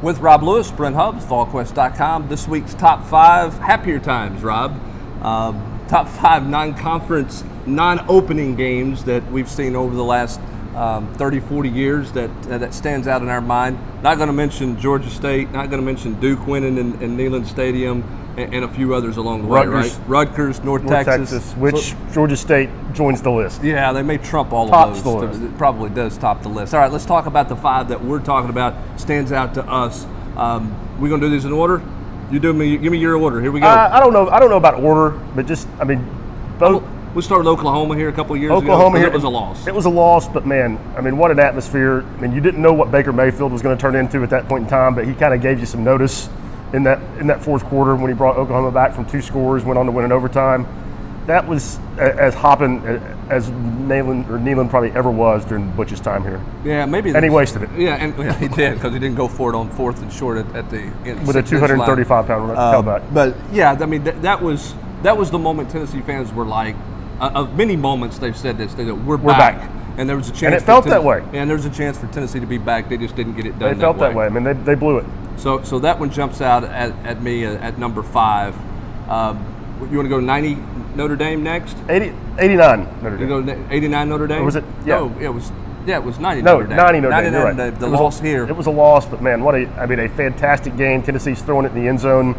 With Rob Lewis, Brent Hubbs, Volquest.com. This week's top 5 happier times, Rob. Top 5 non-conference, non-opening games that we've seen over the last 30, 40 years that stands out in our mind. Not going to mention Georgia State, not going to mention Duke winning in Neyland Stadium, and a few others along the way, right? Rutgers, North Texas, which Georgia State joins the list. Yeah, they may trump all Tops of those. It probably does top the list. All right, let's talk about the 5 that we're talking about. Stands out to us. We're going to do these in order. Give me your order. Here we go. I don't know about order, but both. We started with Oklahoma here a couple of years ago. Oklahoma here, it was a loss. It was a loss, but man, what an atmosphere. You didn't know what Baker Mayfield was going to turn into at that point in time, but he kind of gave you some notice in that fourth quarter when he brought Oklahoma back from 2 scores, went on to win in overtime. That was as hopping as Neyland probably ever was during Butch's time here. Yeah, maybe. And he wasted it. Yeah, and he did, because he didn't go for it on 4th and short at the with a 235-pound comeback. But yeah, that was the moment Tennessee fans were like. Of many moments they've said this, we're back. And there was a chance. And it felt that way. And there was a chance for Tennessee to be back. They just didn't get it done. They felt that way. They blew it. So that one jumps out at me at number 5. You want to go 90 Notre Dame next? 89 Notre Dame. You go 89 Notre Dame? Or was it? Yeah. No, it was 90 no, Notre Dame. 90 Notre Dame. You're right. The loss here. It was a loss, but man, a fantastic game. Tennessee's throwing it in the end zone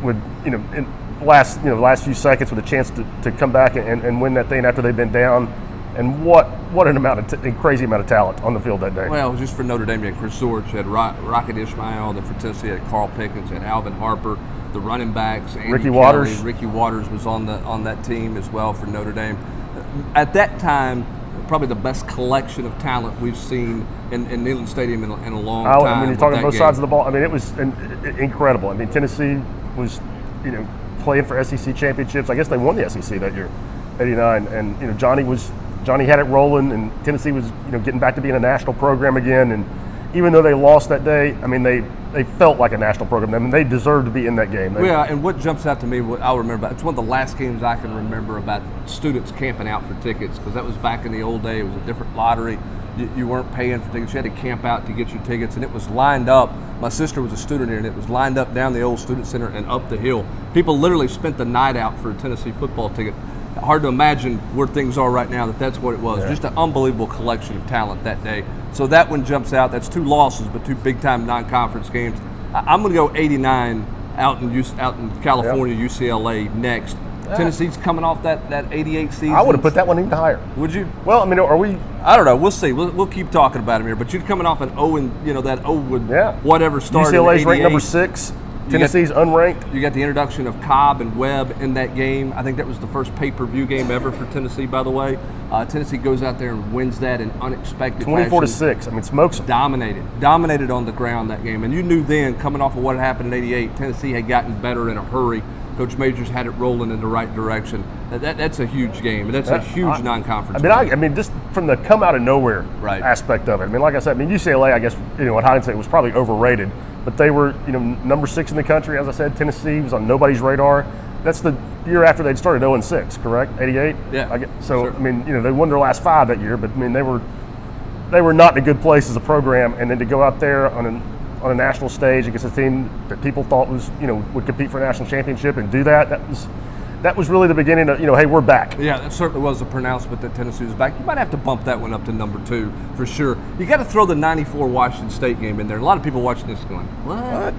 with in last few seconds with a chance to come back and win that thing after they've been down. And what an crazy amount of talent on the field that day. Well, just for Notre Dame, you had Chris Zorich, you had Rocket Ishmael, then for Tennessee, you had Carl Pickens, you had Alvin Harper, the running backs, Andy Ricky Kelly, Waters. Ricky Waters was on that team as well for Notre Dame. At that time, probably the best collection of talent we've seen in Neyland Stadium in a long time. You're talking both sides of the ball. It was incredible. Tennessee was, playing for SEC championships. I guess they won the SEC that year, 89. And Johnny had it rolling, and Tennessee was getting back to being a national program again. And even though they lost that day, they felt like a national program. They deserved to be in that game. And what jumps out to me, what I'll remember, it's one of the last games I can remember about students camping out for tickets, because that was back in the old day. It was a different lottery. You weren't paying for tickets. You had to camp out to get your tickets, and it was lined up. My sister was a student here, and it was lined up down the old student center and up the hill. People literally spent the night out for a Tennessee football ticket. Hard to imagine where things are right now that's what it was. Yeah. Just an unbelievable collection of talent that day. So that one jumps out. That's 2 losses, but 2 big-time non-conference games. I'm going to go 89 out in California, yep. UCLA next. Yeah. Tennessee's coming off that 88 season. I would have put that one even higher. Would you? Well, are we? I don't know. We'll see. We'll keep talking about him here. But you're coming off an 0 and that 0 with whatever started. UCLA's ranked number 6. Tennessee's unranked. You got the introduction of Cobb and Webb in that game. I think that was the first pay-per-view game ever for Tennessee, by the way. Tennessee goes out there and wins that in unexpected 24-6. Smokes them. Dominated on the ground that game. And you knew then, coming off of what happened in 88, Tennessee had gotten better in a hurry. Coach Majors had it rolling in the right direction. That's a huge game. That's a huge non-conference game. Just from the come out of nowhere aspect of it. Like I said, UCLA, I guess, in hindsight, was probably overrated. But they were, number 6 in the country. As I said, Tennessee was on nobody's radar. That's the year after they'd started 0-6, correct? 88. Yeah. So sure. They won their last 5 that year, but they were not in a good place as a program. And then to go out there on a national stage against a team that people thought was, would compete for a national championship and do that was really the beginning of, hey, we're back. Yeah, that certainly was a pronouncement that Tennessee was back. You might have to bump that one up to number 2 for sure. You got to throw the 94 Washington State game in there. A lot of people watching this going, what?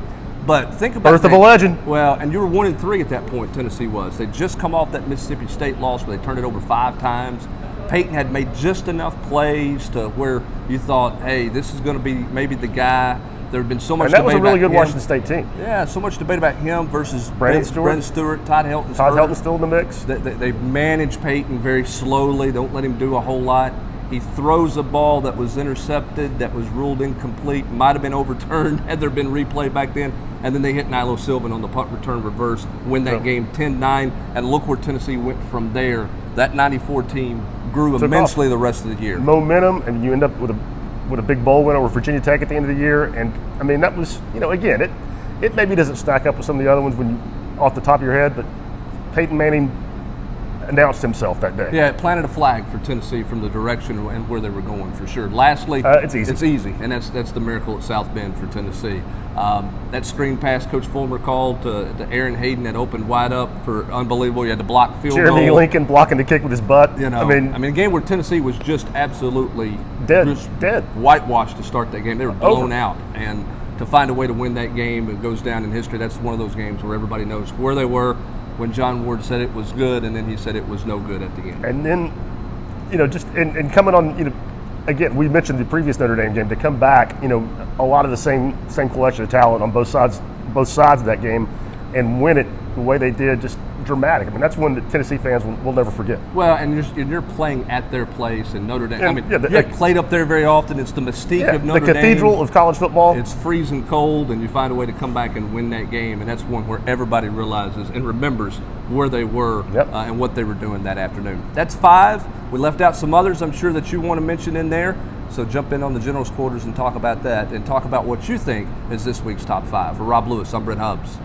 But think about Birth of a legend. Well, and you were 1-3 at that point, Tennessee was. They'd just come off that Mississippi State loss where they turned it over 5 times. Peyton had made just enough plays to where you thought, hey, this is going to be maybe the guy. There had been so much debate about him. That was a really good Washington State team. Yeah, so much debate about him versus Brandon Stewart, Todd Helton's still in the mix. They manage Peyton very slowly, don't let him do a whole lot. He throws a ball that was intercepted, that was ruled incomplete, might have been overturned had there been replay back then, and then they hit Nilo Sylvan on the punt return reverse, win that game 10-9, and look where Tennessee went from there. That 94 team grew immensely the rest of the year. Momentum, and you end up with a big bowl win over Virginia Tech at the end of the year. And that was, again, it maybe doesn't stack up with some of the other ones when you off the top of your head, but Peyton Manning announced himself that day. Yeah, it planted a flag for Tennessee from the direction and where they were going for sure. Lastly, it's easy. It's easy, and that's the miracle at South Bend for Tennessee. That screen pass Coach Fulmer called to Aaron Hayden that opened wide up for unbelievable. You had to block field Jeremy goal. Lincoln blocking the kick with his butt. You know, I mean, a game where Tennessee was just absolutely dead, whitewashed to start that game. They were blown Over. out, and to find a way to win that game, it goes down in history. That's one of those games where everybody knows where they were when John Ward said it was good, and then he said it was no good at the end. And then, just and coming on, again, we mentioned the previous Notre Dame game. To come back, a lot of the same collection of talent on both sides of that game, and win it the way they did, just dramatic. I mean, that's one that Tennessee fans will never forget. Well, and you're playing at their place in Notre Dame. And, I mean, you haven't played up there very often. It's the mystique of Notre Dame. The cathedral of college football. It's freezing cold, and you find a way to come back and win that game, and that's one where everybody realizes and remembers where they were and what they were doing that afternoon. That's 5. We left out some others I'm sure that you want to mention in there, so jump in on the General's Quarters and talk about that, and talk about what you think is this week's top 5. For Rob Lewis, I'm Brent Hubbs.